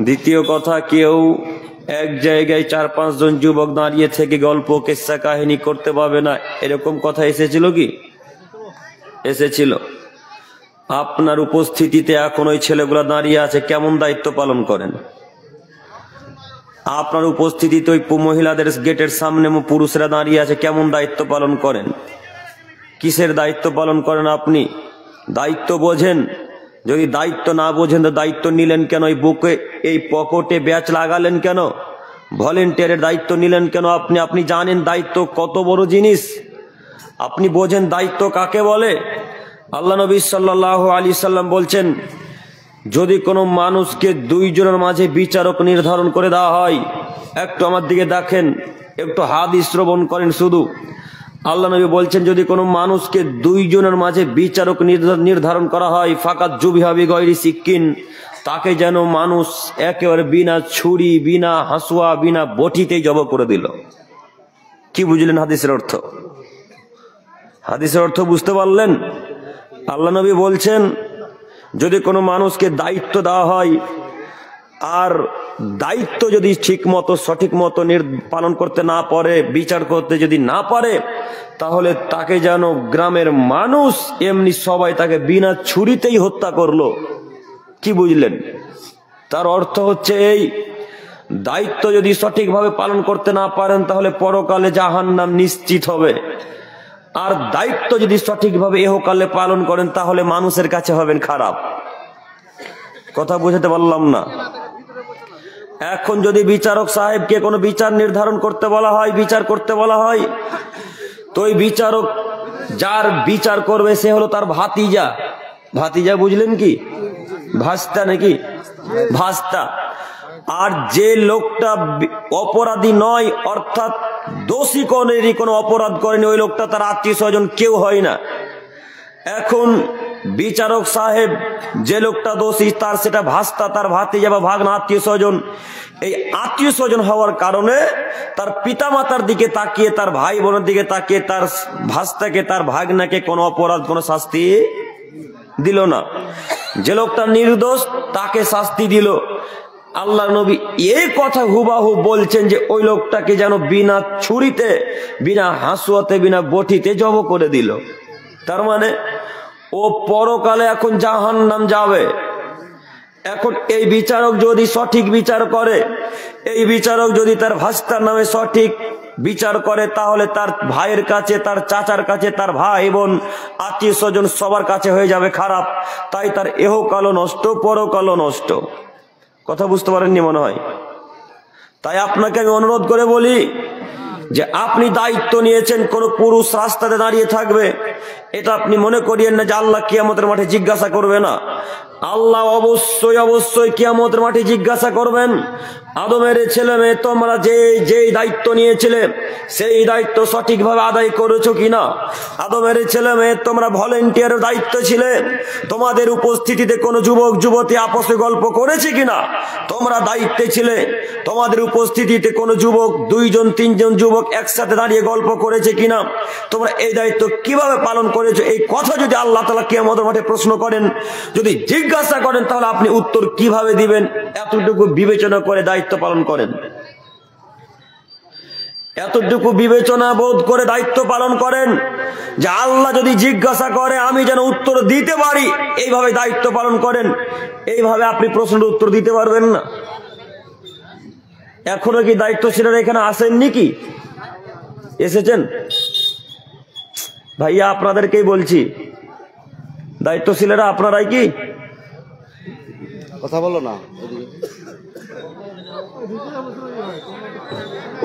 দ্বিতীয় কথা, কেউ এক জায়গায় 4-5 জন যুবক দাঁড়িয়ে থেকে গল্প কিস্সা কাহিনী করতে পারবে না, এরকম কথা এসেছিল কি? এসেছিল। আপনার উপস্থিতিতে এখন ওই ছেলেগুলা দাঁড়িয়ে আছে, কেমন দায়িত্ব পালন করেন? আপনার উপস্থিতিতে ওই মহিলাদের গেটের সামনে পুরুষরা দাঁড়িয়ে আছে, কেমন দায়িত্ব পালন করেন? কিসের দায়িত্ব পালন করেন আপনি? দায়িত্ব বোঝেন? যদি দায়িত্ব না বোঝেন তো দায়িত্ব নিলেন কেন? এই বুকে এই পকেটে ব্যাচ লাগালেন কেন? ভলেন্টিয়ারের দায়িত্ব নিলেন কেন? আপনি জানেন দায়িত্ব কত বড় জিনিস? আপনি বোঝেন দায়িত্ব কাকে বলে? আল্লাহ নবী সাল্লাল্লাহু আলাইহি সাল্লাম বলছেন, যদি কোনো মানুষকে 2 জনের মাঝে বিচারক নির্ধারণ করে দেওয়া হয়, একটু আমার দিকে দেখেন, একটু হাদিস শ্রবণ করেন শুধু। আল্লাহ নবী বলছেন, যদি কোনো মানুষকে 2 জনের মাঝে বিচারক নির্ধারণ করা হয়, ফাকাত জুবিহা বিগয়রি সিক্কিন, তাকে যেন মানুষ একেবারে বিনা ছুরি, বিনা হাসুয়া, বিনা বটিতেই জব করে দিল। কি বুঝলেন হাদিসের অর্থ? হাদিসের অর্থ বুঝতে পারলেন? আল্লাহ নবী বলছেন, যদি কোনো মানুষকে দায়িত্ব দেওয়া হয় আর দায়িত্ব যদি ঠিক মতো সঠিক মতো পালন করতে না পারে, বিচার করতে যদি না পারে, তাহলে তাকে যেন গ্রামের মানুষ এমনি সবাই তাকে বিনা ছুরিতেই হত্যা করলো। কি বুঝলেন? তার অর্থ হচ্ছে এই, দায়িত্ব যদি সঠিকভাবে পালন করতে না পারেন তাহলে পরকালে জাহান্নাম নিশ্চিত হবে, আর দায়িত্ব যদি সঠিকভাবে ইহকালে পালন করেন তাহলে মানুষের কাছে হবেন খারাপ। কথা বুঝাতে পারলাম না? এখন যদি বিচারক সাহেবকে কোনো বিচার নির্ধারণ করতে বলা হয়, বিচার করতে বলা হয়, তো ওই বিচারক যার বিচার করবে সে হলো তার ভাতিজা। ভাতিজা বুঝলেন কি? ভাস্তা নাকি? ভাস্তা। আর যে লোকটা অপরাধী নয়, অর্থাৎ দোষী কোনো অপরাধ করেনি, ওই লোকটা তার আত্মীয় স্বজন কেউ হয় না। এখন বিচারক সাহেব যে লোকটা দোষী, তার সেটা ভাস্তা, তার ভাতিজা বা ভাগনা, আত্মীয় স্বজন। এই আত্মীয় স্বজন হওয়ার কারণে তার পিতামাতার দিকে তাকিয়ে, তার ভাই বোনের দিকে তাকিয়ে তার ভাস্তাকে, তার ভাগনাকে কোনো অপরাধ, কোনো শাস্তি দিল না। যে লোকটা নির্দোষ তাকে শাস্তি দিল। আল্লাহ নবী এই কথা হুবাহু বলছেন যে ওই লোকটাকে যেন বিনা ছুরিতে, বিনা হাসুয়াতে, বিনা বটিতে জব করে দিল। তার মানে ও পরকালে এখন জাহান্নাম যাবে। এখন এই বিচারক যদি সঠিক বিচার করে, এই বিচারক যদি তার ভাস্তার নামে সঠিক বিচার করে, তাহলে তার ভাইয়ের কাছে, তার চাচার কাছে, তার ভাই বোন, আত্মীয় স্বজন সবার কাছে হয়ে যাবে খারাপ। তাই তার ইহকালও নষ্ট, পরকালও নষ্ট। কথা বুঝতে পারেননি মনে হয়? তাই আপনাকে আমি অনুরোধ করে বলি যে আপনি দায়িত্ব নিয়েছেন, কোন পুরুষ রাস্তাতে দাঁড়িয়ে থাকবে, এটা আপনি মনে করিয়েন না যে আল্লাহ কিয়ামতের মাঠে জিজ্ঞাসা করবে না। আল্লাহ অবশ্যই অবশ্যই কিয়ামতের মাঠে জিজ্ঞাসা করবেন। আদমের ছেলে মেয়ে তোমরা যেই দায়িত্ব নিয়েছিলে সেই দায়িত্ব সঠিকভাবে আদায় করেছো কিনা? আদমের ছেলে মেয়ে তোমরা ভলেন্টিয়ারের দায়িত্ব ছিলে, তোমাদের উপস্থিতিতে কোনো যুবক যুবতী আপসে গল্প করেছে কিনা? তোমরা দায়িত্বে ছিলে, তোমাদের উপস্থিতিতে কোনো যুবক, 2 জন 3 জন যুবক একসাথে দাঁড়িয়ে গল্প করেছে কিনা? তোমরা এই দায়িত্ব কিভাবে পালন করেছো? এই কথা যদি আল্লাহ তাআলা কিয়ামতের মাঠে প্রশ্ন করেন, যদি জিজ্ঞাসা করেন, তাহলে আপনি উত্তর কিভাবে দিবেন? এতটুকু বিবেচনা করে দায়িত্ব পালন করেন, এতটুকু বিবেচনা বোধ করে দায়িত্ব পালন করেন যে আল্লাহ যদি জিজ্ঞাসা করে আমি যেন উত্তর দিতে পারি, এইভাবে দায়িত্ব পালন করেন। এইভাবে আপনি প্রশ্নের উত্তর দিতে পারবেন না। এখনো কি দায়িত্বশীলরা এখানে আসেননি? কি এসেছেন? ভাইয়া আপনাদেরকেই বলছি, দায়িত্বশীলরা আপনারাই কি? কথা বলো না।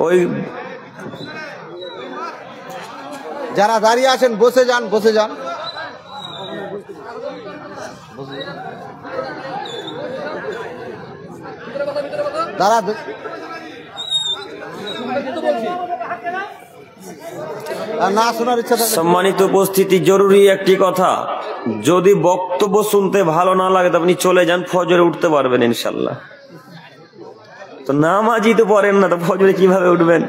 ওই যারা দাঁড়িয়ে আছেন বসে যান, বসে যান। দাঁড়া না শোনার ইচ্ছা। সম্মানিত উপস্থিতি, জরুরি একটি কথা, যদি বক্তব্য শুনতে ভালো না লাগে তো আপনি চলে যান, ফজরে উঠতে পারবেন ইনশাল্লাহ। তো নামাজই তো পড়েন না, তো ফজরে কিভাবে উঠবেন?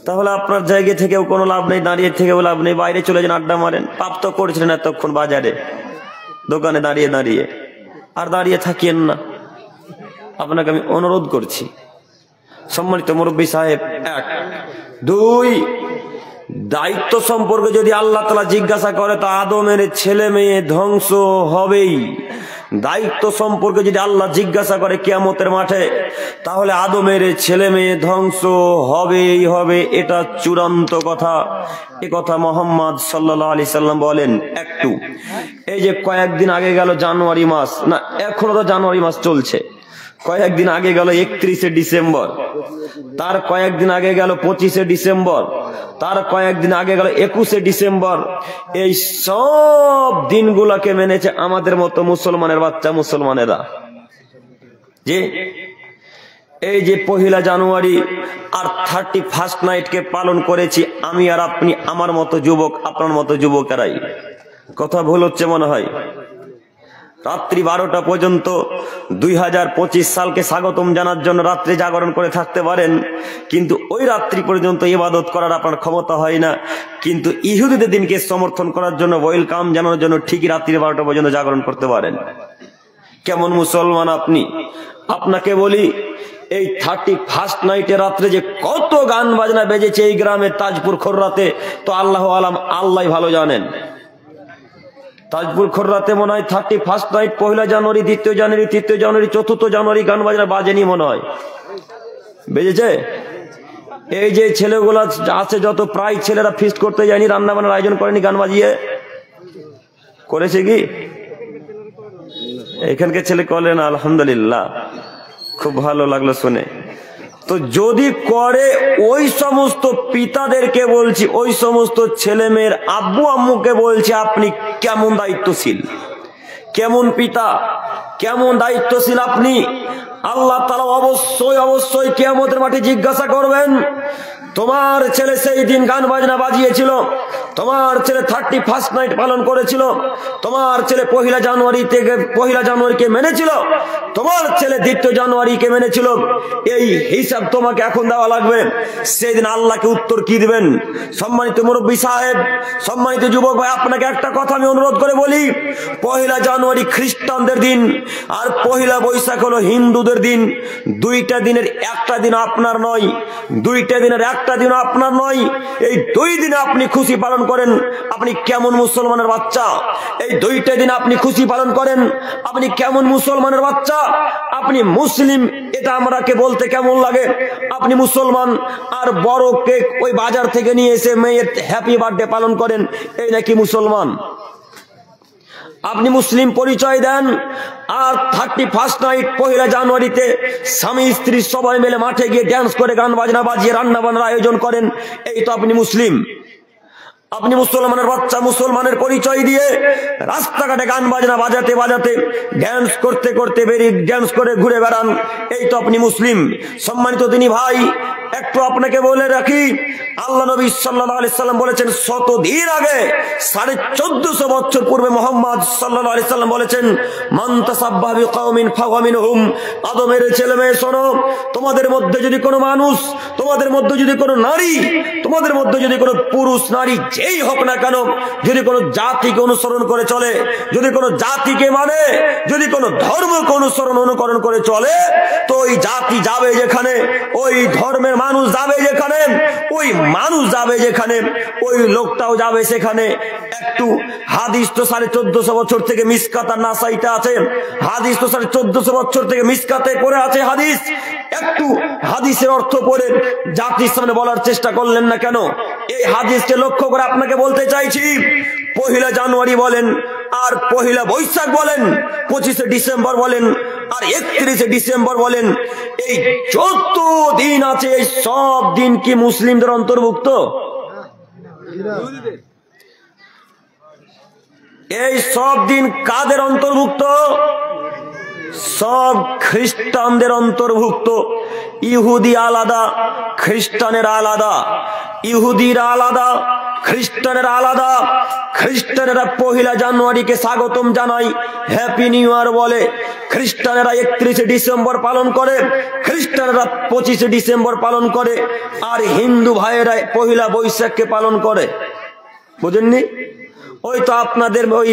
তাহলে আপনার জায়গা থেকেও কোনো লাভ নেই, দাঁড়িয়ে থেকেও লাভ নেই, বাইরে চলে যান, আড্ডা মারেন। পাপ তো করছিলেন এতক্ষণ বাজারে, দোকানে দাঁড়িয়ে দাঁড়িয়ে। আর দাঁড়িয়ে থাকিয়েন না, আপনাকে আমি অনুরোধ করছি। সম্মানিত মুরব্বী সাহেব, 1 2 দায়িত্ব সম্পর্কে যদি আল্লাহ তাআলা জিজ্ঞাসা করে তো আদমের ছেলে মেয়ে ধ্বংস হবেই। দায়িত্ব সম্পর্কে যদি আল্লাহ জিজ্ঞাসা করে কিয়ামতের মাঠে, তাহলে আদমের ছেলে মেয়ে ধ্বংস হবেই হবে, এটা চূড়ান্ত কথা। এ কথা মুহাম্মদ সাল্লাল্লাহু আলাইহি সাল্লাম বলেন। একটু এই যে কয়েকদিন আগে গেল জানুয়ারি মাস, না এখনো তো জানুয়ারি মাস চলছে, কয়েকদিন আগে গেল 31শে ডিসেম্বর, তার কয়েকদিন আগে গেল 25শে ডিসেম্বর, তার কয়েকদিন আগে গেল 21শে ডিসেম্বর। এই সব দিনগুলোকে মেনেছে আমাদের মতো মুসলমানের বাচ্চা মুসলমানেরা। যে এই যে 1 জানুয়ারি আর 31st নাইটকে পালন করেছি আমি আর আপনি, আমার মতো যুবক, আপনার মতো যুবকেরাই। কথা ভুল হচ্ছে মনে হয়। রাত্রি 12টা পর্যন্ত 2025 সালকে স্বাগতম জানার জন্য রাত্রি জাগরণ করে থাকতে পারেন, কিন্তু ওই রাত্রি পর্যন্ত ইবাদত করার আপনার ক্ষমতা হয় না। কিন্তু ইহুদিদের দিনকে সমর্থন করার জন্য, ওয়েলকাম জানানোর জন্য ঠিকই রাত্রি 12টা পর্যন্ত জাগরণ করতে পারেন। কেমন মুসলমান আপনি? আপনাকে বলি, এই 31st নাইটে রাত্রে যে কত গান বাজনা বেজেছে এই গ্রামের তাজপুর খোররাতে, তো আল্লাহ আলাম, আল্লাহ ভালো জানেন। তাজপুর খোররাতে মনে হয় 31st নাইট 1 জানুয়ারি, 2 জানুয়ারি, 3 জানুয়ারি, 4 জানুয়ারি গান বাজনা বাজেনি মনে হয়, বেজেছে। এই যে ছেলেগুলা আছে যত, প্রায় ছেলেরা ফিস্ট করতে যায়নি, রান্না বান্নার আয়োজন করেনি, গান বাজিয়ে করেছে কি? এখানকার ছেলে করলেন, আলহামদুলিল্লাহ, খুব ভালো লাগলো শুনে। তো যদি করে, ওই সমস্ত পিতাদেরকে বলছি, ওই সমস্ত ছেলে মেয়ের আব্বু আম্মুকে বলছি, আপনি কেমন দায়িত্বশীল, কেমন পিতা, কেমন দায়িত্বশীল আপনি। আল্লাহ তাআলা অবশ্যই অবশ্যই কিয়ামতের মাঠে জিজ্ঞাসা করবেন, তোমার ছেলে সেই দিন গান বাজনা বাজিয়েছিল, তোমার ছেলে 31st নাইট পালন করেছিল, তোমার ছেলে 1 জানুয়ারি থেকে 1 জানুয়ারিকে মেনেছিল, তোমার ছেলে 2 জানুয়ারিকে মেনেছিল, এই হিসাব তোমাকে এখন দেওয়া লাগবে। সেদিন আল্লাহকে উত্তর কি দিবেন? সম্মানিত মুরব্বী সাহেব, সম্মানিত যুবক ভাই, আপনাকে একটা কথা আমি অনুরোধ করে বলি, 1 জানুয়ারি খ্রিস্টানদের দিন আর 1 বৈশাখ হলো হিন্দুদের দিন। 2টা দিনের একটা দিন আপনার নয়, 2টা দিনের একটা দিন আপনার নয়। এই 2 দিনে আপনি খুশি পালন করেন, আপনি কেমন মুসলমানের বাচ্চা? এই 2টা দিন আপনি খুশি পালন করেন, আপনি কেমন মুসলমানের বাচ্চা? আপনি মুসলিম, এটা আমরাকে বলতে কেমন লাগে? আপনি মুসলমান আর বড় কেক ওই বাজার থেকে নিয়ে এসে মেয়ের হ্যাপি বার্থডে পালন করেন, এই নাকি মুসলমান? আপনি মুসলিম পরিচয় দেন আর 31st নাইট 1 জানুয়ারিতে স্বামী স্ত্রী সবাই মিলে মাঠে গিয়ে ড্যান্স করে, গান বাজনা বাজিয়ে, রান্না বান্নার আয়োজন করেন, এই তো আপনি মুসলিম। আপনি মুসলমানের বাচ্চা, মুসলমানের পরিচয় দিয়ে রাস্তাঘাটে গান বাজনা বাজাতে বাজাতে, ড্যান্স করতে করতে, বেরিয়ে ড্যান্স করে ঘুরে বেড়ান, এই তো আপনি মুসলিম। সম্মানিত দিনী ভাই, একটু আপনাকে বলে রাখি, আল্লাহ নবী সাল্লাল্লাহু আলাইহি সাল্লাম বলেছেন, শতদিন আগে, 1450 বছর পূর্বে মুহাম্মদ সাল্লাল্লাহু আলাইহি সাল্লাম বলেছেন, মান তাসাব্বাহা বিকাউমিন ফাহুয়া মিনহুম। আদমের ছেলে মেয়ে শোনো, তোমাদের মধ্যে যদি কোনো মানুষ, তোমাদের মধ্যে যদি কোনো নারী, তোমাদের মধ্যে যদি কোনো পুরুষ নারী যেই হোক না কেন, যদি কোনো জাতিকে অনুসরণ করে চলে, যদি কোনো জাতিকে মানে, যদি কোনো ধর্মকে অনুকরণ করে চলে, তো ওই জাতি যাবে যেখানে, ওই ধর্মের মানুষ যাবে যেখানে, ওই মানুষ যাবে যেখানে, ওই লোকটাও যাবে সেখানে। একটু হাদিস তো 1450 বছর থেকে মিসকাত আর নাসাইতে আছে, হাদিস তো 1450 বছর থেকে মিসকাতে পড়ে আছে হাদিস। একটু হাদিসের অর্থ পড়ে জাতির সামনে বলার চেষ্টা করলেন না কেন? এই হাদিসকে লক্ষ্য করে আপনাকে বলতে চাইছি, 1 জানুয়ারি বলেন আর 1 বৈশাখ বলেন, 25শে ডিসেম্বর বলেন আর 31শে ডিসেম্বর বলেন, এই যত দিন আছে এই সব দিন কি মুসলিমদের অন্তর্ভুক্ত? এই সব দিন কাদের অন্তর্ভুক্ত? সব খ্রিস্টানদের অন্তর্ভুক্ত। ইহুদি আলাদা, খ্রিস্টানেরা আলাদা, ইহুদিরা আলাদা, খ্রিস্টানেরা আলাদা। খ্রিস্টানেরা 1 জানুয়ারিকে স্বাগতম জানায়, হ্যাপি নিউ ইয়ার বলে। খ্রিস্টানেরা 31শে ডিসেম্বর পালন করে, খ্রিস্টানেরা 25শে ডিসেম্বর পালন করে, আর হিন্দু ভাইয়েরা 1 বৈশাখকে পালন করে। বুঝেননি? ওই তো আপনাদের ওই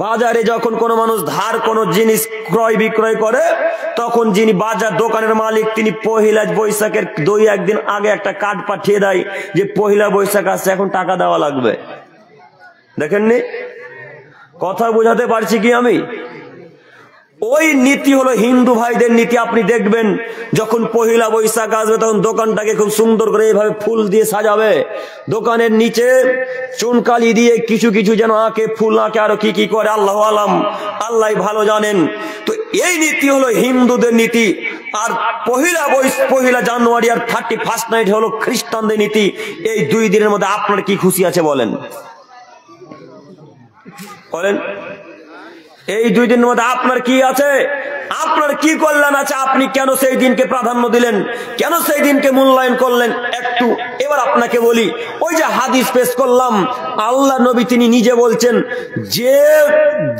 বাজারে যখন কোনো মানুষ ধার কোনো জিনিস ক্রয় বিক্রয় করে, তখন যিনি বাজার দোকানের মালিক তিনি পহিলা বৈশাখের 2-1 দিন আগে একটা কার্ড পাঠিয়ে দেয় যে পহিলা বৈশাখ আসছে, এখন টাকা দেওয়া লাগবে। দেখেননি? কথা বোঝাতে পারছি কি আমি? ওই নীতি হলো হিন্দু ভাইদের নীতি। আপনি দেখবেন যখন পহিলা বৈশাখ আসবে তখন দোকানটাকে খুব সুন্দর করে এইভাবে ফুল দিয়ে সাজাবে, দোকানের নিচে চুনকালি দিয়ে কিছু কিছু যেন আঁকে, ফুল আঁকে, আরো কি কি করে আল্লাহ আলাম, আল্লাহ ভালো জানেন। তো এই নীতি হলো হিন্দুদের নীতি। আর পহিলা জানুয়ারি আর 31st নাইট হলো খ্রিস্টানদের নীতি। এই 2 দিনের মধ্যে আপনার কি খুশি আছে বলেন? বলেন, এই 2 দিনের মধ্যে আপনার কি আছে? আপনার কি কল্যাণ আছে? আপনি কেন সেই দিনকে প্রাধান্য দিলেন? কেন সেই দিনকে মূল্যায়ন করলেন? একটু এবার আপনাকে বলি, ওই যে হাদিস পেশ করলাম, আল্লাহ নবী তিনি নিজে বলছেন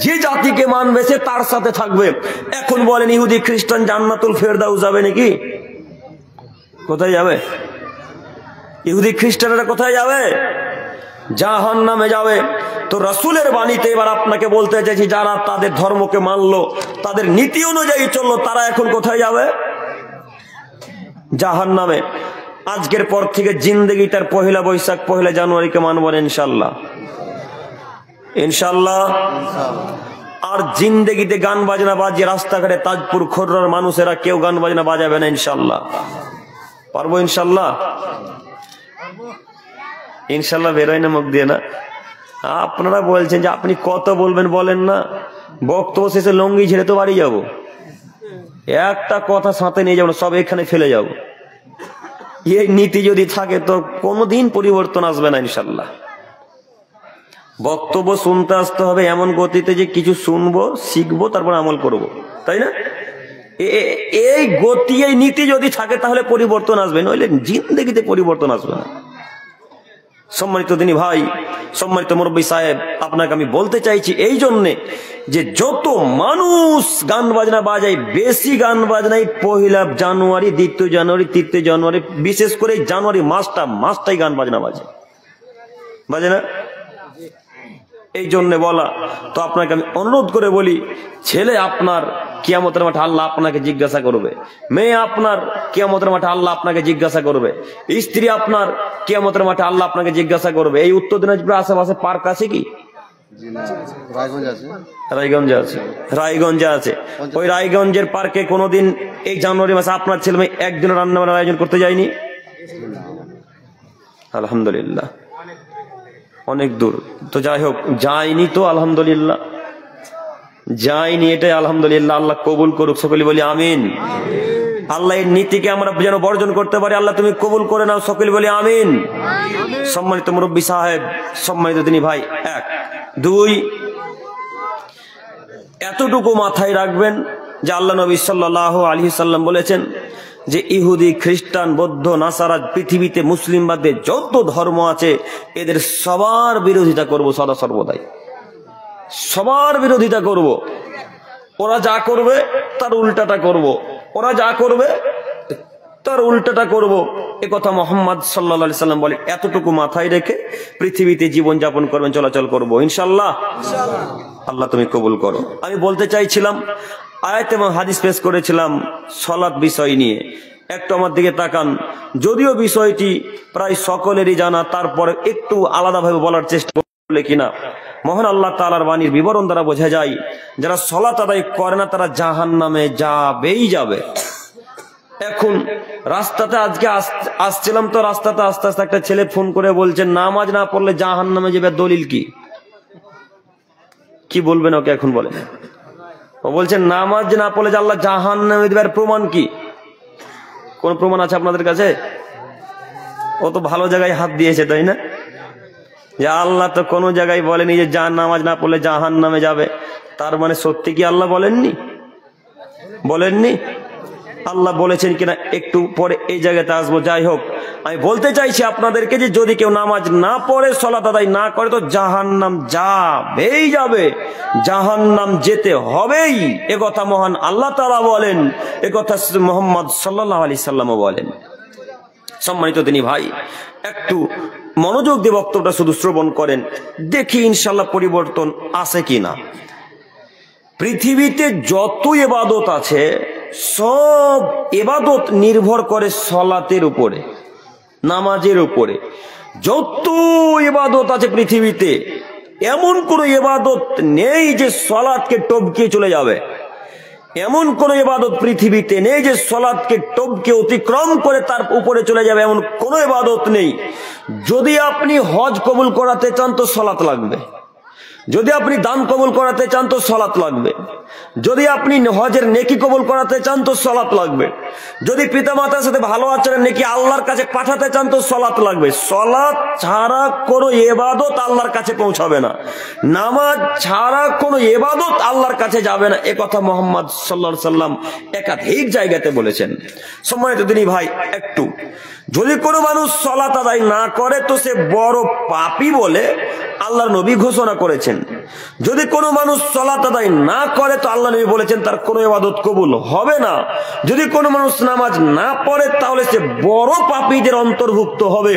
যে জাতিকে মানবে সে তার সাথে থাকবে। এখন বলেন ইহুদি খ্রিস্টান জান্নাতুল ফেরদাউস যাবে নাকি? কোথায় যাবে? ইহুদি খ্রিস্টানেরা কোথায় যাবে? জাহান্নামে যাবে। তো রাসূলের বাণীতে এবার আপনাকে বলতে চাইছি, যারা তাদের ধর্মকে মানলো, তাদের নীতি অনুযায়ী চললো, তারা এখন কোথায় যাবে? জাহান্নামে। আজকের পর থেকে জিন্দেগি তার পহিলা বৈশাখ পহিলা জানুয়ারিকে মানব ইনশাল্লাহ, ইনশাল্লাহ। আর জিন্দেগিতে গান বাজনা বাজিয়ে রাস্তাঘাটে তাজপুর খোররার মানুষেরা কেউ গান বাজনা বাজাবে না ইনশাল্লাহ। পারবো ইনশাল্লাহ? ইনশাল্লাহ বেরোয় না মুখ দিয়ে না। আপনারা বলছেন যে আপনি কত বলবেন বলেন না, বক্তব্য শেষে লঙ্গি ঝেড়ে তো বাড়ি যাবো, একটা কথা সাথে নিয়ে যাবো, সব এখানে ফেলে যাবো। এই নীতি যদি থাকে তো কোনোদিন পরিবর্তন আসবে না ইনশাল্লাহ। বক্তব্য শুনতে আসতে হবে এমন গতিতে যে কিছু শুনবো, শিখবো, তারপর আমল করবো, তাই না? এই গতি, এই নীতি যদি থাকে তাহলে পরিবর্তন আসবে, নইলে জিন্দেগিতে পরিবর্তন আসবে না। সম্মানিত দিনী ভাই, সম্মানিত মুরব্বী সাহেব, আপনাকে আমি বলতে চাইছি এই জন্যে যে যত মানুষ গান বাজনা বাজায়, বেশি গান বাজনাই পহিলা জানুয়ারি, 2 জানুয়ারি, 3 জানুয়ারি, বিশেষ করে জানুয়ারি মাসটাই গান বাজনা বাজে না? এই জন্য বলা। তো আপনাকে আমি অনুরোধ করে বলি, ছেলে আপনার কিয়ামতের মাঠে আল্লাহ আপনাকে জিজ্ঞাসা করবে, মেয়ে আপনার কিয়ামতের মাঠে আল্লাহ আপনাকে জিজ্ঞাসা করবে, স্ত্রী আপনার কিয়ামতের মাঠে আল্লাহ আপনাকে জিজ্ঞাসা করবে। এই উত্তর দিনাজপুরের আশেপাশে পার্ক আছে কি? রায়গঞ্জে আছে। ওই রায়গঞ্জের পার্কে কোনোদিন এই জানুয়ারি মাসে আপনার ছেলে মেয়ে একদিনও রান্না বান্নার আয়োজন করতে যায়নি? আলহামদুলিল্লাহ, অনেক দূর তো, যাই হোক, যায়নি তো আলহামদুলিল্লাহ, যায়নি, এটাই আলহামদুলিল্লাহ। আল্লাহ কবুল করুক, সকলে বলি আমিন। আল্লাহ এর নীতিকে আমরা যেন বর্জন করতে পারি, আল্লাহ তুমি কবুল করে নাও, সকলে বলি আমিন। সম্মানিত মুরব্বী সাহেব, সম্মানিত দিনী ভাই, 1, 2, এতটুকু মাথায় রাখবেন যে আল্লাহ নবী সাল্লাল্লাহু আলাইহি সাল্লাম বলেছেন যে ইহুদি, খ্রিস্টান, বৌদ্ধ, নাসারা, পৃথিবীতে মুসলিম বাদে যত ধর্ম আছে এদের সবার বিরোধিতা করব, সদা সর্বদাই সবার বিরোধিতা করব। ওরা যা করবে তার উল্টাটা করব, ওরা যা করবে তার উল্টাটা করব। এ কথা মুহাম্মদ সাল্লাল্লাহু আলাইহি সাল্লাম বলে। এতটুকু মাথায় রেখে পৃথিবীতে জীবন যাপন করবেন, চলাচল করব ইনশাআল্লাহ। আল্লাহ তুমি কবুল করো। আমি বলতে চাইছিলাম, আয়াত এবং হাদিস পেশ করেছিলাম সালাত বিষয় নিয়ে। একটু আমার দিকে তাকান। যদিও বিষয়টি প্রায় সকলেরই জানা, তারপরে একটু আলাদাভাবে বলার চেষ্টা করলে কিনা মহান আল্লাহ তাআলার বাণীর বিবরণ দ্বারা বোঝা যায়, যারা সালাত আদায় করে না তারা জাহান্নামে যাবেই যাবে। এখন রাস্তাতে আজকে আসছিলাম, তো রাস্তাতে আস্তে আস্তে একটা ছেলে ফোন করে বলছে নামাজ না পড়লে জাহান্নামে যাবে, দলিল কি? কি বলবেন ওকে এখন বলেন? ও বলছে নামাজ না পড়লে যে আল্লাহ জাহান্নামে দেবে, প্রমাণ কি? কোন প্রমাণ আছে আপনাদের কাছে? ও তো ভালো জায়গায় হাত দিয়েছে, তাই না? যে আল্লাহ তো কোনো জায়গায় বলেনি যে নামাজ না পড়লে জাহান্নামে যাবে। তার মানে সত্যি কি আল্লাহ বলেননি? বলেননি? আল্লাহ বলেছেন কিনা একটু পরে এই জায়গাতে আসবো। যাই হোক, আমি বলতে চাইছি আপনাদেরকে যে যদি কেউ নামাজ না পড়ে, সালাত আদায় না করে, তো জাহান্নাম যাবেই যাবে, জাহান্নাম যেতে হবেই। এ কথা মহান আল্লাহ তাআলা বলেন, এ কথা মুহাম্মদ সাল্লাল্লাহু আলাইহি সাল্লাম বলেন। সম্মানিত দিনী ভাই, একটু মনোযোগ দিয়ে বক্তব্যটা শুধু শ্রবণ করেন, দেখি ইনশাল্লাহ পরিবর্তন আসে কিনা। পৃথিবীতে যত ইবাদত আছে সব ইবাদত নির্ভর করে সলাতের উপরে, নামাজের উপরে। যত ইবাদত আছে পৃথিবীতে এমন কোন ইবাদত নেই যে সলাতকে টপকে চলে যাবে। এমন কোন ইবাদত পৃথিবীতে নেই যে সলাতকে টপকে অতিক্রম করে তার উপরে চলে যাবে, এমন কোন ইবাদত নেই। যদি আপনি হজ কবুল করাতে চান তো সলাত লাগবে, যদি আপনি দান কবুল করাতে চান তো সলাত লাগবে, যদি আপনি হজের নেকি কবুল করাতে চান তো সলাত লাগবে, যদি পিতামাতার সাথে ভালো আচরণ নেকি আল্লাহর কাছে পাঠাতে চান তো সলাত লাগবে। সলাত ছাড়া কোনো ইবাদত আল্লাহর কাছে পৌঁছাবে না, নামাজ ছাড়া কোনো ইবাদত আল্লাহর কাছে যাবে না। এ কথা মুহাম্মদ সাল্লাল্লাহু আলাইহি সাল্লাম একাধিক জায়গাতে বলেছেন। সম্মানিত দিনী ভাই, একটু যদি কোনো মানুষ সলাত আদায় না করে তো সে বড় পাপী বলে আল্লাহর নবী ঘোষণা করেছেন। যদি কোনো মানুষ সালাত আদায় না করে তো আল্লাহ নবী বলেছেন তার কোনো ইবাদত কবুল হবে না। যদি কোনো মানুষ নামাজ না পড়ে তাহলে সে বড় পাপীদের অন্তর্ভুক্ত হবে।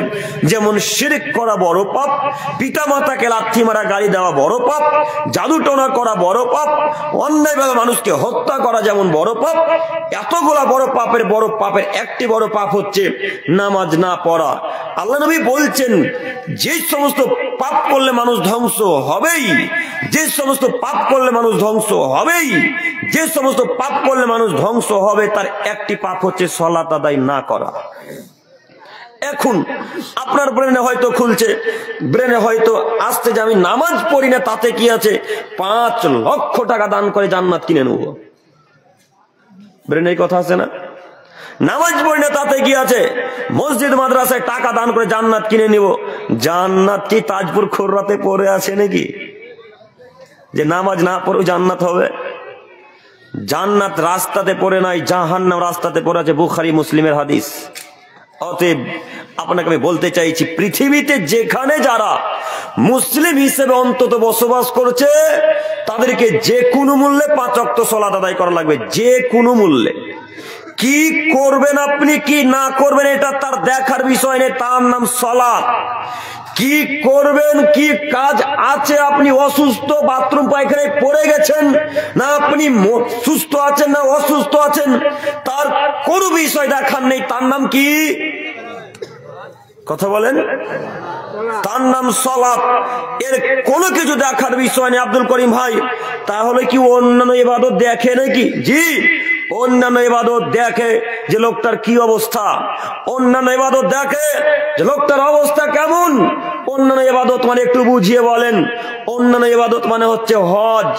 যেমন শিরক করা বড় পাপ, পিতামাতাকে লাথি মারা গালি দেওয়া বড় পাপ, জাদুটোনা করা বড় পাপ, অন্যায়ভাবে মানুষকে হত্যা করা যেমন বড় পাপ, এতগুলা বড় পাপের একটি বড় পাপ হচ্ছে নামাজ না পড়া। আল্লাহ নবী বলছেন যে সমস্ত পাপ করলে মানুষ ধ্বংস হবেই, যে সমস্ত পাপ করলে মানুষ ধ্বংস হবেই, যে সমস্ত পাপ করলে মানুষ ধ্বংস হবে তার একটি পাপ হচ্ছে সালাত আদায় না করা। এখন আপনার ব্রেনে হয়তো খুলছে, ব্রেনে হয়তো আসছে যে আমি নামাজ পড়ি না তাতে কি আছে, 5 লক্ষ টাকা দান করে জান্নাত কিনে নেব। ব্রেনে এই কথা আছে না? নামাজ পড়ি না তাতে কি আছে, মসজিদ মাদ্রাসায় টাকা দান করে জান্নাত কিনে নিব। জান্নাত কি তাজপুর খুররাতে পড়ে আছে নাকি যে নামাজ না পড়েও জান্নাত হবে? জান্নাত রাস্তাতে পড়ে নাই, জাহান্নাম রাস্তাতে পড়ে আছে, বুখারী মুসলিমের হাদিস। অতএব আপনাকে আমি বলতে চাইছি, পৃথিবীতে যেখানে যারা মুসলিম হিসেবে অন্তত বসবাস করছে তাদেরকে যে কোনো মূল্যে 5 ওয়াক্ত সালাত আদায় করা লাগবে, যে কোনো মূল্যে। কি করবেন আপনি কি না করবেন এটা তার দেখার বিষয় নেই, তার নাম সালাত। কি করবেন, কি কাজ আছে, আপনি অসুস্থ বাথরুম পায়খানায় পড়ে গেছেন, না আপনি সুস্থ আছেন না অসুস্থ আছেন, তার কোনো বিষয় দেখার নেই, তার নাম কি? কথা বলেন, তার নাম সালাত। এর কোনো কিছু দেখার বিষয় নেই আব্দুল করিম ভাই। তাহলে কি অন্যান্য ইবাদত দেখে নাকি? জি, অন্যান্য ইবাদত দেখে যে লোকটার কি অবস্থা, অন্যান্য ইবাদত দেখে যে লোকটার অবস্থা কেমন। অন্যান্য ইবাদত মানে একটু বুঝিয়ে বলেন। অন্যান্য ইবাদত মানে হচ্ছে হজ।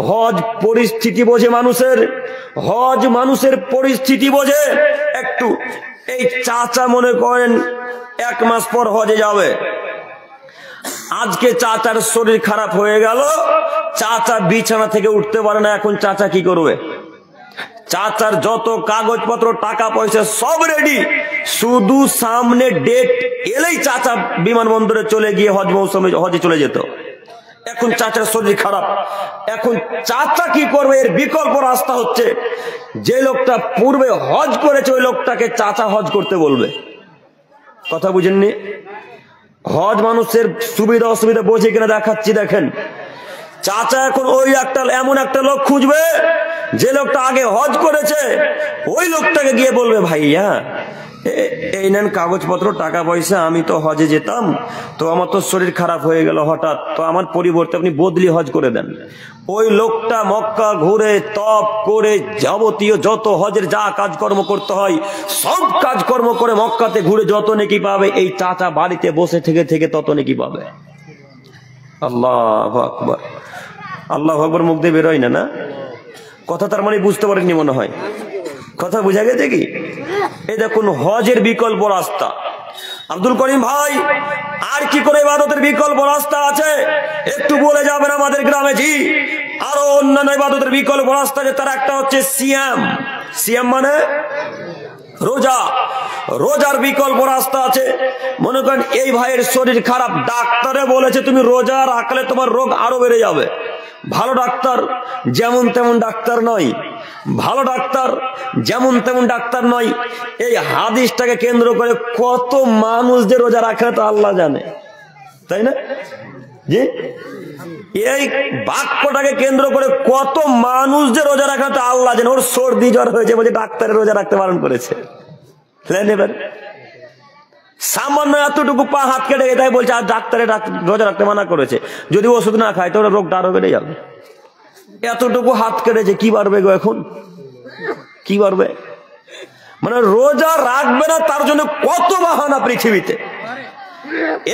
হজ পরিস্থিতি বোঝে মানুষের, হজ মানুষের পরিস্থিতি বোঝে। একটু এই চাচা মনে করেন 1 মাস পর হজে যাবে, আজকে চাচার শরীর খারাপ হয়ে গেল, চাচা বিছানা থেকে উঠতে পারে না, এখন চাচা কি করবে? চাচার যত কাগজপত্র টাকা পয়সা সব রেডি, শুধু সামনে ডেট এলেই চাচা বিমানবন্দরে চলে গিয়ে হজ মৌসুমে হজে চলে যেত। এখন চাচার শরীর খারাপ, এখন চাচা কি করবে? এর বিকল্প রাস্তা হচ্ছে যে লোকটা পূর্বে হজ করেছে ওই লোকটাকে চাচা হজ করতে বলবে। কথা বুঝেননি? হজ মানুষের সুবিধা অসুবিধা বোঝে কিনা দেখাচ্ছি, দেখেন। চাচা এখন ওই এমন একটা লোক খুঁজবে যে লোকটা আগে হজ করেছে, ওই লোকটাকে গিয়ে বলবে ভাইয়া এই নেন কাগজপত্র টাকা পয়সা, আমি তো হজে যেতাম, তো আমার তো শরীর খারাপ হয়ে গেল হঠাৎ, তো আমার পরিবর্তে আপনি বদলি হজ করে দেন। ওই লোকটা মক্কা ঘুরে তপ করে যাবতীয় যত হজের যা কাজকর্ম করতে হয় সব কাজকর্ম করে মক্কাতে ঘুরে যত নেকি পাবে, এই চাচা বাড়িতে বসে থেকে তত নেকি পাবে। আল্লাহু আকবার, আল্লাহু আকবার মুখ দিয়ে বেরোয় না, না কথা? তার মানে বুঝতে পারেননি মনে হয়। কথা বুঝা গেছে কি? এই দেখুন হজের বিকল্প রাস্তা। আব্দুল করিম ভাই, আর কি করে ইবাদতের বিকল্প রাস্তা আছে একটু বলে যাবেন আমাদের গ্রামে? জি, আরো অন্যান্য ইবাদতের বিকল্প রাস্তা আছে। তার একটা হচ্ছে সিয়াম। সিয়াম মানে রোজা। রোজার বিকল্প রাস্তা আছে। মনে করেন এই ভাইয়ের শরীর খারাপ, ডাক্তারে বলেছে তুমি রোজা রাখলে তোমার রোগ আরো বেড়ে যাবে। ভালো ডাক্তার, যেমন তেমন ডাক্তার নয়, ভালো ডাক্তার যেমন তেমন ডাক্তার নয়। এই হাদিসটাকে কেন্দ্র করে কত মানুষ যে রোজা রাখে তো আল্লাহ জানে, তাই না? জি, এই বাক্যটাকে কেন্দ্র করে কত মানুষ যে রোজা রাখে তো আল্লাহ জানে। ওর সর্দি জ্বর হয়েছে বলছে ডাক্তারের রোজা রাখতে বারণ করেছে। সামান্য এতটুকু পা হাত কেটে তাই বলছে আর ডাক্তারে রোজা রাখতে মানা করেছে। যদি ওষুধ না খায় তো রোগটা আরো বেড়ে যাবে। এতটুকু হাত কেটেছে, কি পারবে গো এখন, কি পারবে? মানে রোজা রাখবে না তার জন্য কত বাহানা পৃথিবীতে।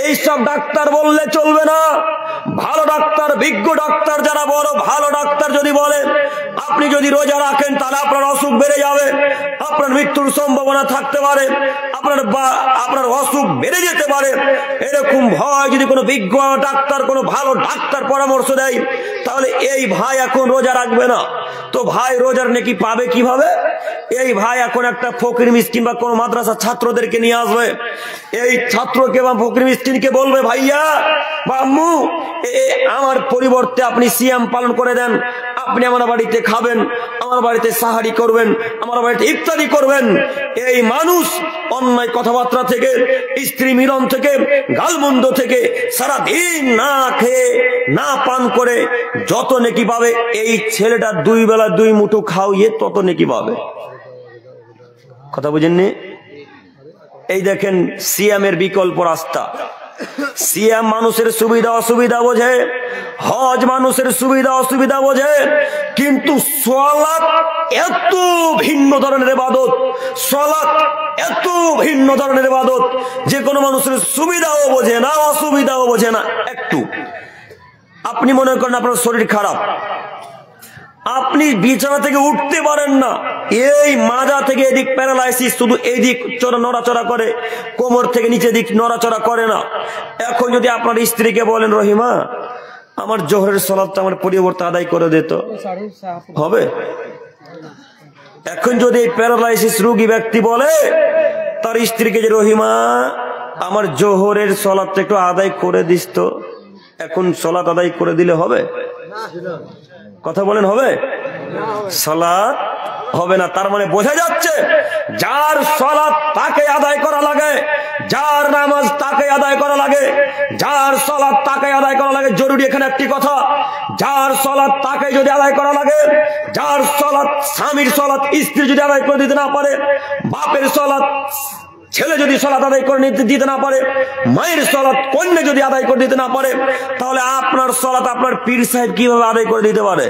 এইসব ডাক্তার বললে চলবে না। ভালো ডাক্তার, বিজ্ঞ ডাক্তার, যারা বড় ভালো ডাক্তার যদি বলেন আপনি যদি রোজা রাখেন তাহলে আপনার অসুখ বেড়ে যাবে, আপনার মৃত্যুর সম্ভাবনা থাকতে পারে, আপনার অসুখ বেড়ে যেতে পারে, এরকম ভয় যদি কোনো বিজ্ঞ ডাক্তার, কোনো ভালো ডাক্তার পরামর্শ দেয়, তাহলে এই ভাই এখন রোজা রাখবে না। তো ভাই রোজার নেকি পাবে কিভাবে? এই ভাই এখন একটা ফকির মিসকিন বা কোনো মাদ্রাসার ছাত্রদেরকে নিয়ে আসবে। এই ছাত্রকে বা ফকির মিসকিনকে বলবে ভাইয়া বা আম্মু আমার পরিবর্তে আপনি সিয়াম পালন করে দেন, আপনি আমার বাড়িতে খাবেন, আমার বাড়িতে সাহারি করবেন, আমার বাড়িতে ইফতারি করবেন। এই মানুষ অন্যায় কথাবার্তা থেকে, স্ত্রী মিলন থেকে, গালমন্দ থেকে সারাদিন না খেয়ে না পান করে যত নেকি পাবে, এই ছেলেটা 2 বেলা 2 মুঠো খাওয়িয়ে তত নেকি পাবে। কথা বুঝেননি? এই দেখেন সিয়ামের বিকল্প রাস্তা। সিয়াম মানুষের সুবিধা অসুবিধা বোঝে, হজ মানুষের সুবিধা অসুবিধা বোঝে, কিন্তু সালাত এত ভিন্ন ধরনের ইবাদত, সালাত এত ভিন্ন ধরনের ইবাদত যে কোনো মানুষের সুবিধাও বোঝে না অসুবিধাও বোঝে না একটু। আপনি মনে করেন আপনার শরীর খারাপ, আপনি বিছানা থেকে উঠতে পারেন না, এই মাজা থেকে এদিক প্যারালাইসিস, শুধু এইদিক নড়াচড়া করে, কোমর থেকে নিচে দিক নড়াচড়া করে না। এখন যদি আপনার স্ত্রীকে বলেন রহিমা আমার জোহরের সালাতটা আমার পরিবর্তে আদায় করে দিত, হবে? এখন যদি প্যারালাইসিস রোগী ব্যক্তি বলে তার স্ত্রীকে যে রহিমা আমার জোহরের সালাতটা একটু আদায় করে দিস তো, এখন সালাত আদায় করে দিলে হবে? কথা বলেন হবে? সালাত হবে না। তার মানে বোঝা যাচ্ছে যার সালাত তাকে আদায় করা লাগে, যার নামাজ তাকে আদায় করা লাগে, যার সালাত তাকে আদায় করা লাগে। জরুরি এখানে একটি কথা, যার সালাত তাকে যদি আদায় করা লাগে, যার সালাত স্বামীর সালাত স্ত্রী যদি আদায় করে দিতে না পারে, বাপের সালাত ছেলে যদি সালাত আদায় করে দিতে না পারে, মায়ের সালাত কন্যা যদি আদায় করে দিতে না পারে, তাহলে আপনার সালাত আপনার পীর সাহেব কিভাবে আদায় করে দিতে পারে?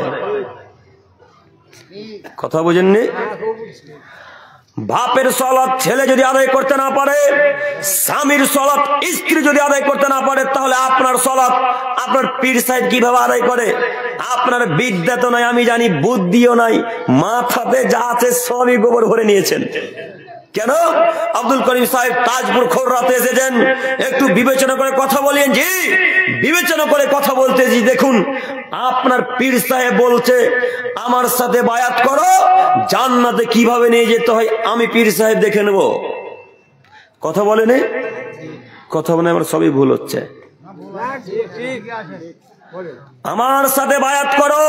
কথা বুঝেননি? বাপের সালাত ছেলে যদি আদায় করতে না পারে, স্বামীর সালাত স্ত্রী যদি আদায় করতে না পারে, তাহলে আপনার সালাত আপনার পীর সাহেব কিভাবে আদায় করে? আপনার বিদ্যা তো নাই, আমি জানি, বুদ্ধিও নাই, মাথাতে যা আছে সবই গোবর ভরে নিয়েছেন। কেন? আব্দুল করিম সাহেব তাজপুর খোররাতে এসেছেন, একটু বিবেচনা করে কথা বলেন। জি, বিবেচনা করে কথা বলতে জি, দেখুন আপনার পীর সাহেব বলছে আমার সাথে বায়াত করো, জান্নাতে কিভাবে নিয়ে যেতে হয় আমি পীর সাহেব দেখে নেব। কথা বলেন, কথা বলে আমার সবই ভুল হচ্ছে। আমার সাথে বায়াত করো,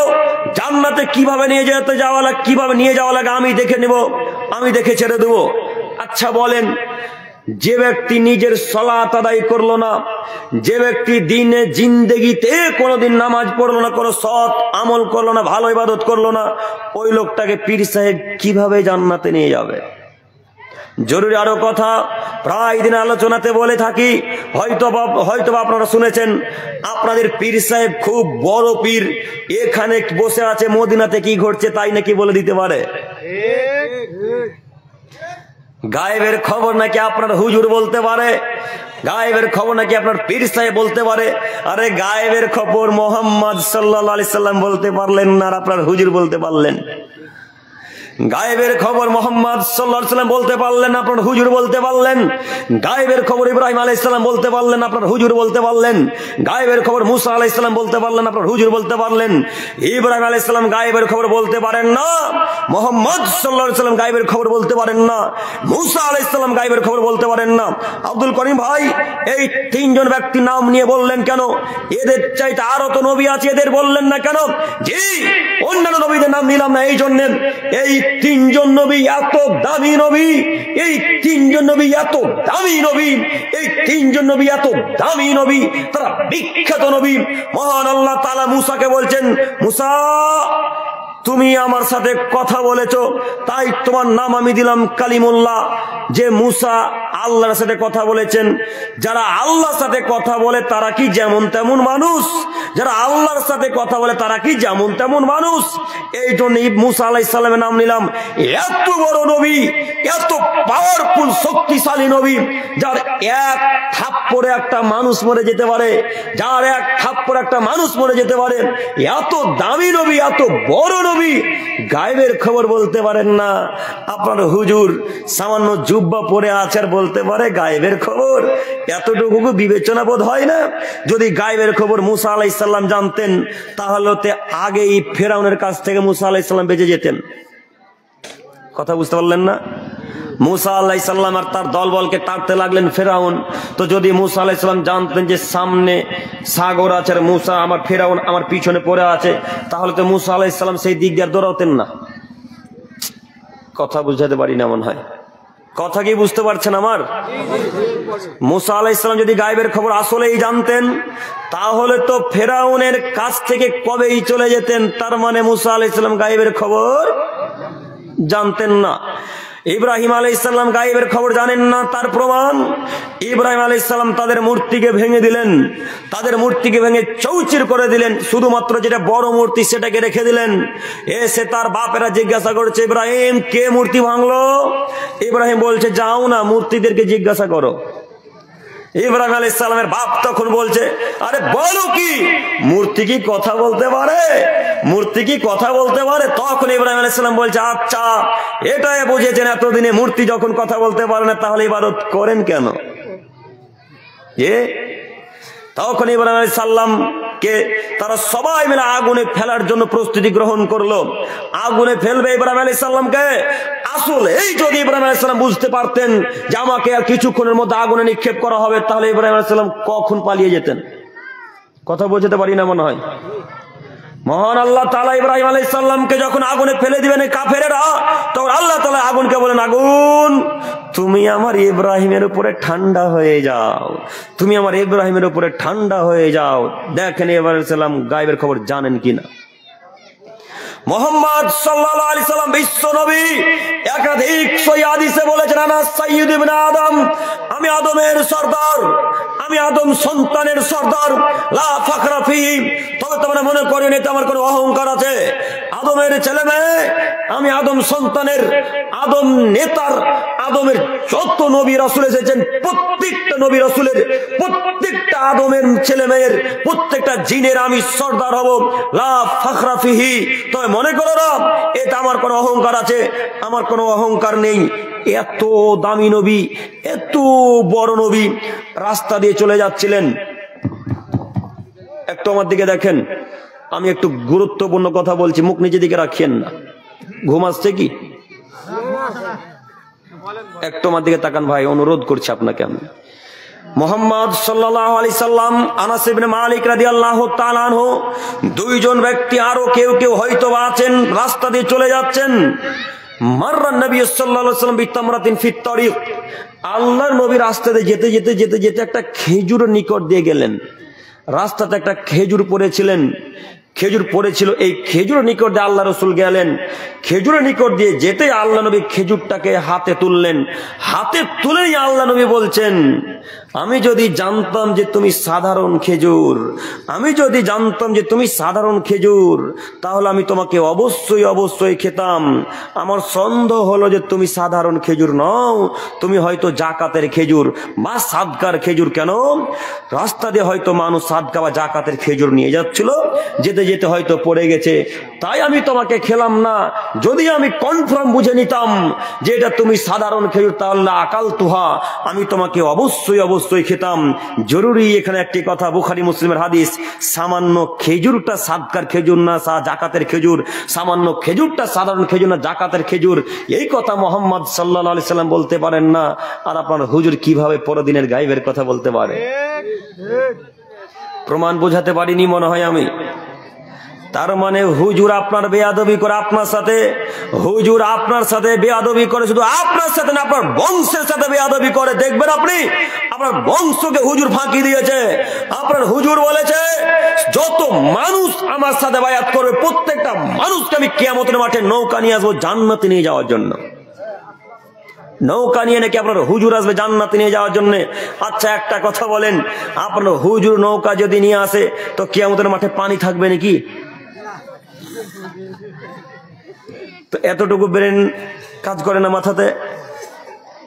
জান্নাতে কিভাবে নিয়ে যেতে যাওয়া লাগে, কিভাবে নিয়ে যাওয়া লাগে আমি দেখে নেব, আমি দেখে ছেড়ে দেবো। আচ্ছা বলেন, যে ব্যক্তি নিজের সালাত আদায় করলো না, যে ব্যক্তি দিনে জিন্দেগিতে কোনোদিন নামাজ পড়লো না, কোনো সৎ আমল করলো না, ভালো ইবাদত করলো না, ওই লোকটাকে পীর সাহেব কিভাবে জান্নাতে নিয়ে যাবে? জরুরি আরো কথা প্রায় দিন আলোচনাতে বলে থাকি, হয়তো আপনারা শুনেছেন আপনাদের পীর সাহেব খুব বড় পীর, এখানে বসে আছে, মদিনাতে কি ঘটছে তাই নাকি বলে দিতে পারে। গায়েবের খবর নাকি আপনার হুজুর বলতে পারে, গায়েবের খবর নাকি আপনার পীর সাহেব বলতে পারে। আরে গায়েবের খবর মোহাম্মদ সাল্লাল্লাহু আলাইহি সাল্লাম বলতে পারলেন না, আর আপনার হুজুর বলতে পারলেন। গায়েবের খবর মুহাম্মদ সাল্লাল্লাহু আলাইহি ওয়াসাল্লাম বলতে পারলেন, আপনার হুজুর বলতে পারলেন। গায়েবের খবর ইব্রাহিম আলাইহিস সালাম বলতে পারলেন, আপনার হুজুর বলতে পারলেন। গায়েবের খবর মুসা আলাইহিস সালাম বলতে পারলেন, আপনার হুজুর বলতে পারলেন। ইব্রাহিম আলাইহিস সালাম গায়েবের খবর বলতে পারেন না, মুহাম্মদ সাল্লাল্লাহু আলাইহি ওয়াসাল্লাম গায়েবের খবর বলতে পারেন না, মুসা আলাইহিস সালাম গায়েবের খবর বলতে পারেন না। আব্দুল করিম ভাই, এই তিনজন ব্যক্তি নাম নিয়ে বললেন কেন? এদের চাইতে আরো তো নবী আছে, এদের বললেন না কেন? জি, অন্যান্য নবীদের নাম নিলাম না এই জন্য, এই তিনজন নবী এত দামি নবী, এই তিনজন নবী এত দামি নবী, এই তিনজন নবী এত দামি নবী, তারা বিখ্যাত নবী। মহান আল্লাহ তাআলা মুসাকে বলছেন, মুসা তুমি আমার সাথে কথা বলেছো, তাই তোমার নাম আমি দিলাম কালিমুল্লাহ। যে মুসা আল্লাহর সাথে কথা বলেছেন। যারা আল্লাহর সাথে কথা বলে তারা কি যেমন তেমন মানুষ? যারা আল্লাহর সাথে কথা বলে তারা কি যেমন তেমন মানুষ? এই জন্য মুসা আলাইহিস সালামের নাম নিলাম। এত বড় নবী, এত পাওয়ারফুল শক্তিশালী নবী, যার এক থাপ্পড়ে একটা মানুষ মরে যেতে পারে, যার এক থাপ্পড়ে একটা মানুষ মরে যেতে পারে, এত দামি নবী, এত বড় নবী, গায়েবের খবর বলতে পারেন না। আপনার হুজুর সামান্য জুব্বা পরে আছে আর বলতে পারে গায়েবের খবর? এতটুকু বিবেচনা বোধ হয় না? যদি গায়েবের খবর মুসা আলাইহিস সালাম জানতেন, তাহলে আগেই ফেরাউনের কাছ থেকে মুসা আলাইহিস সালাম বেঁচে যেতেন। কথা বুঝতে পারলেন না? মুসা আলাইহিস সালাম আর তার দলবলকে টানতে লাগলেন ফেরাউন। তো যদি মুসা আলাইহিস সালাম জানতেন যে সামনে সাগর আছে আর মুসা আমার ফেরাউন আমার পিছনে পড়ে আছে, তাহলে তো মুসা আলাইহিস সালাম সেই দিক দিয়ে দৌড়াতেন না। কথা বুঝাতে পারি না মনে হয়। কথা কি বুঝতে পারছেন আমার? মুসা আলাইহিস সালাম যদি গায়েবের খবর আসলেই জানতেন, তাহলে তো ফেরাউনের কাছ থেকে কবেই চলে যেতেন। তার মানে মুসা আলাইহিস সালাম গায়েবের খবর জানতেন না। ইব্রাহিম আলাইহিস সালাম গায়েবের খবর জানেন না। তার প্রমাণ, ইব্রাহিম আলাইহিস সালাম তাদের মূর্তিকে ভেঙে দিলেন, তাদের মূর্তিকে ভেঙে চৌচির করে দিলেন, শুধুমাত্র যেটা বড় মূর্তি সেটাকে রেখে দিলেন। এসে তার বাপেরা জিজ্ঞাসা করছে, ইব্রাহিম কে মূর্তি ভাঙলো? ইব্রাহিম বলছে, যাও না মূর্তিদেরকে জিজ্ঞাসা করো। ইব্রাহিম আলাইহিস সালামের বাপ তখন বলছে, আরে বলো কি, মূর্তি কি কথা বলতে পারে? মূর্তি কি কথা বলতে পারে? তখন ইব্রাহিম আলাইহিস সালাম বলছে, আচ্ছা এটাই বুঝেছেন এতদিনে, মূর্তি যখন কথা বলতে পারে না তাহলে ইবাদত করেন কেন? তখন ইব্রাহিম আলাইহিস সালামকে তারা সবাই মিলে আগুনে ফেলার জন্য প্রস্তুতি গ্রহণ করলো। আগুনে ফেলবে ইব্রাহিম আলাইহিস সালামকে। আসলে এই যদি ইব্রাহিম আলাইহিস সালাম বুঝতে পারতেন যে আমাকে আর কিছুক্ষণের মধ্যে আগুনে নিক্ষেপ করা হবে, তাহলে ইব্রাহিম আলাইহিস সালাম কখন পালিয়ে যেতেন। কথা বুঝতে পারি না মনে হয়। মহান আল্লাহ তাআলা ইব্রাহিম আলাইহিস সালামকে যখন আগুনে ফেলে দিবেন কাফেরেরা, তখন আল্লাহ তাআলা আগুনকে বলেন, আগুন তুমি আমার ইব্রাহিমের উপরে ঠান্ডা হয়ে যাও, তুমি আমার ইব্রাহিমের উপরে ঠান্ডা হয়ে যাও। দেখেন ইব্রাহিম আলাইহিস সালাম গায়েবের খবর জানেন কিনা। মুহাম্মদ সাল্লাল্লাহু আলাইহি সাল্লাম বিশ্ব নবী একাধিক সহিহ হাদিসে বলেছেন, আনা সাইয়্যিদ ইবনে আদম, আমি আদমের সরদার, আমি আদম সন্তানের সরদার, লা ফাখরা ফিহি, তবে তোমরা মনে করো না আমার কোনো অহংকার আছে। আদমের ছেলে মেয়ে, আমি আদম সন্তানের, আদম নেতার, আদমের যত নবী রাসূল এসেছেন প্রত্যেকটা নবী রাসূলের, প্রত্যেকটা আদমের ছেলে মেয়ের, প্রত্যেকটা জিনের আমি সরদার হব, লা ফাখরা ফিহি। তবে মনে করো না এটা আমার কোনো অহংকার আছে, আমার কোনো অহংকার নেই। এত দামি নবী, এত বড় নবী রাস্তা দিয়ে চলে যাচ্ছিলেন। একটু আমার দিকে দেখেন, আমি একটু গুরুত্বপূর্ণ কথা বলছি, মুখ নিজের দিকে রাখিয়েন না। ঘুম আসছে কি? একটু আমার দিকে তাকান ভাই, অনুরোধ করছি আপনাকে আমি। মুহাম্মদ সাল্লাল্লাহু আলাইহি সাল্লাম, আনাস ইবনে মালিক রাদিয়াল্লাহু তাআলা আনহু, দুইজন ব্যক্তি আরো কেউ কেউ হয়তো আছেন, রাস্তা দিয়ে চলে যাচ্ছেন। মাররা নবী সাল্লাল্লাহু আলাইহি সাল্লাম বিতামরাতিন ফিত তারিক, আল্লাহর নবী রাস্তা দিয়ে যেতে যেতে যেতে যেতে একটা খেজুরের নিকট দিয়ে গেলেন। রাস্তাতে একটা খেজুর পড়েছিলেন, খেজুর পড়েছিল, এই খেজুরের নিকট দিয়ে আল্লাহ রাসূল গেলেন। খেজুরের নিকট দিয়ে যেতে আল্লাহ নবী খেজুরটাকে হাতে তুললেন। হাতে তুলেই আল্লাহ নবী বলছেন, আমি যদি জানতাম যে তুমি সাধারণ খেজুর, আমি যদি জানতাম যে তুমি সাধারণ খেজুর, তাহলে আমি তোমাকে অবশ্যই অবশ্যই খেতাম। আমার সন্দেহ হলো যে তুমি সাধারণ খেজুর নও, তুমি হয়তো জাকাতের খেজুর বা সাদকার খেজুর। কেন? রাস্তা দিয়ে হয়তো মানুষ সাদকা বা জাকাতের খেজুর নিয়ে যাচ্ছিল, যেতে যেতে যেতে হয়তো পড়ে গেছে, তাই আমি তোমাকে খেলাম না। যদি আমি কনফার্ম বুঝে নিতাম যে এটা তুমি সাধারণ খেজুর, তাহলে আকাল তুহা, আমি তোমাকে অবশ্যই অবশ্যই খেতাম। জরুরি এখানে একটি কথা, বুখারী মুসলিমের হাদিস, সামান্য খেজুরটা সাদকার খেজুর না জাকাতের খেজুর, সামান্য খেজুরটা সাধারণ খেজুর না জাকাতের খেজুর, এই কথা মুহাম্মদ সাল্লাল্লাহু আলাইহি সাল্লাম বলতে পারেন না, আর আপনার হুজুর কিভাবে পরদিনের গায়েবের কথা বলতে পারে? প্রমাণ বোঝাতে পারিনি মনে হয় আমি। তার মানে হুজুর আপনার বেয়াদবি করে আপনার সাথে, হুজুর আপনার সাথে বেয়াদবি করে, শুধু আপনার সাথে না আপনার বংশের সাথে বেয়াদবি করে। দেখবেন আপনি, আপনার বংশকে হুজুর ফাঁকি দিয়েছে। আপনার হুজুর বলেছে যত মানুষ আমার সাথে বায়াত করবে প্রত্যেকটা মানুষকে আমি কিয়ামতের মাঠে নৌকা নিয়ে আসবো জান্নাতে নিয়ে যাওয়ার জন্য। নৌকা নিয়ে নাকি আপনার হুজুর আসবে জান্নাতে নিয়ে যাওয়ার জন্য। আচ্ছা একটা কথা বলেন, আপনার হুজুর নৌকা যদি নিয়ে আসে তো কিয়ামতের মাঠে পানি থাকবে নাকি? তো এতটুকু ব্রেন কাজ করে না মাথাতে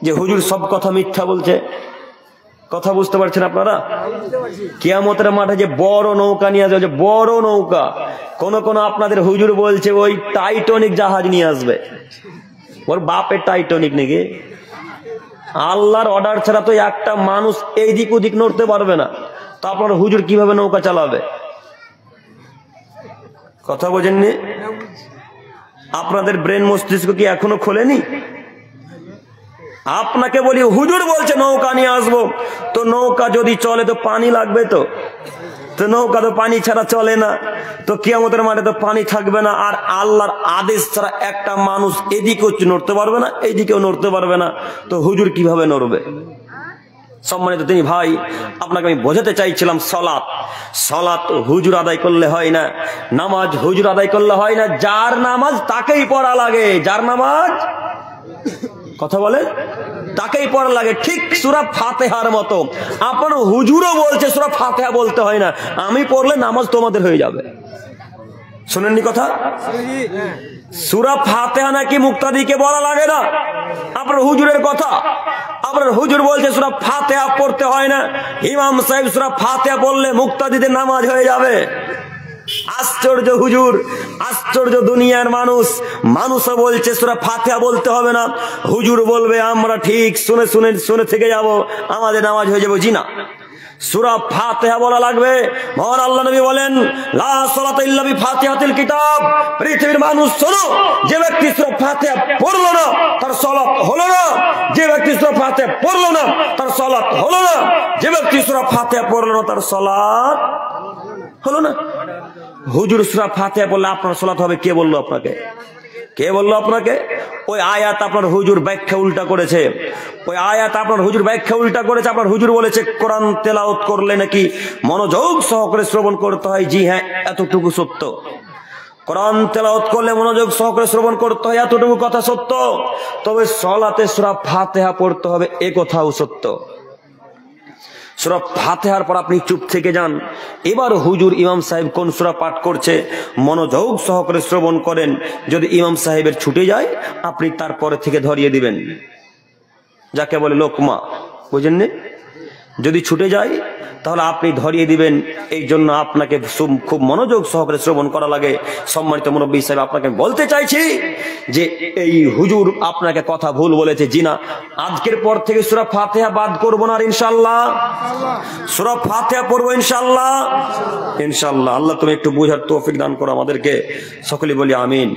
যে হুজুর সব কথা মিথ্যা বলছে? কথা বুঝতে পারছেন আপনারা? কিয়ামতের মাঠে যে বড় নৌকা নিয়ে আসবে, বড় নৌকা, কোন কোন আপনাদের হুজুর বলছে ওই টাইটানিক জাহাজ নিয়ে আসবে। ওর বাপের টাইটানিক নাকি? আল্লাহর অর্ডার ছাড়া তো একটা মানুষ এইদিক ওদিক নড়তে পারবে না, তো আপনার হুজুর কিভাবে নৌকা চালাবে? কথা বোঝেননি? আপনাদের ব্রেন মস্তিষ্ক কি এখনো খোলেনি? আপনাকে বলি হুজুর বলছে নৌকা নিয়ে আসবো, তো নৌকা যদি চলে তো পানি লাগবে, তো নৌকা তো পানি ছাড়া চলে না, তো কিয়ামতের মাঠে তো পানি থাকবে না। আর আল্লাহর আদেশ ছাড়া একটা মানুষ এদিকেও নড়তে পারবে না, এইদিকেও নড়তে পারবে না, তো হুজুর কিভাবে নড়বে? সম্মানিত তিনি ভাই, আপনাকে আমি বোঝাতে চাইছিলাম সালাত হুজুর আদায় করলে হয় না, নামাজ হুজুর আদায় করলে হয় না। যার নামাজ তাকেই পড়া লাগে, যার নামাজ, কথা বলে, তাকেই পড়া লাগে। ঠিক সূরা ফাতিহার মতো আপনার হুজুরও বলছে সূরা ফাতিহা বলতে হয় না, আমি পড়লে নামাজ তোমাদের হয়ে যাবে। শুনেননি কথা? সূরা ফাতিহা নাকি মুক্তাদিকে বলা লাগে না, আপনার হুজুরের কথা। আপনার হুজুর বলছে সূরা ফাতিহা পড়তে হয় না, ইমাম সাহেব সূরা ফাতিহা পড়লে মুক্তাদিদের নামাজ হয়ে যাবে। আশ্চর্য হুজুর, আশ্চর্য দুনিয়ার মানুষও বলছে সূরা ফাতিহা বলতে হবে না, হুজুর বলবে আমরা ঠিক শুনে থেকে যাব, আমাদের নামাজ হয়ে যাবে। জি না, সূরা ফাতিহা বলা লাগবে। মহান আল্লাহ নবী বলেন লা সালাতা ইল্লা বিফাতিহাতিল কিতাব। পৃথিবীর মানুষ শোনো, যে ব্যক্তি সূরা ফাতিহা পড়লো না তার সালাত হলো না, যে ব্যক্তি সূরা ফাতিহা পড়লো না তার সালাত হলো না, যে ব্যক্তি সূরা ফাতিহা পড়লো না তার সালাত হলো না। হুজুর সূরা ফাতিহা পড়লে আপনার সালাত হবে, কে বললো আপনাকে? কে বললো আপনাকে? ওই আয়াত আপনার হুজুর ব্যাখ্যা উল্টা করেছে, ওই আয়াত আপনার হুজুর ব্যাখ্যা উল্টা করেছে। আপনার হুজুর বলেছে কোরআন তেলাওয়াত করলে নাকি মনোযোগ সহকারে শ্রবণ করতে হয়। জি হ্যাঁ, এতটুকু সত্য। কোরআন তেলাওয়াত করলে মনোযোগ সহকারে শ্রবণ করতে হয়, এতটুকু কথা সত্য। তবে সালাতে সূরা ফাতিহা পড়তে হবে, এ কথাও সত্য। সূরা ফাতিহার পর আপনি চুপ থেকে যান, এবার হুজুর ইমাম সাহেব কোন সূরা পাঠ করছে মনোযোগ সহকারে শ্রবণ করেন। যদি ইমাম সাহেবের ছুটে যায় আপনি তারপরে থেকে ধরিয়ে দিবেন, যাকে বলে লোকমা, বুঝেননি? যদি ছুটে যায় তাহলে আপনি ধরিয়ে দিবেন। এই জন্য আপনাকে খুব মনোযোগ সহকারে শ্রবণ করা লাগে। সম্মানিত মুরব্বী সাহেব, আপনাকে বলতে চাইছি যে এই হুজুর আপনাকে কথা ভুল বলেছে। জি না, আজকের পর থেকে সূরা ফাতিহা বাদ করব না ইনশাআল্লাহ, সূরা ফাতিহা পড়বো ইনশাআল্লাহ। ইনশাআল্লাহ। আল্লাহ তুমি একটু বুঝার তৌফিক দান করো আমাদেরকে, সকলে বলি আমিন।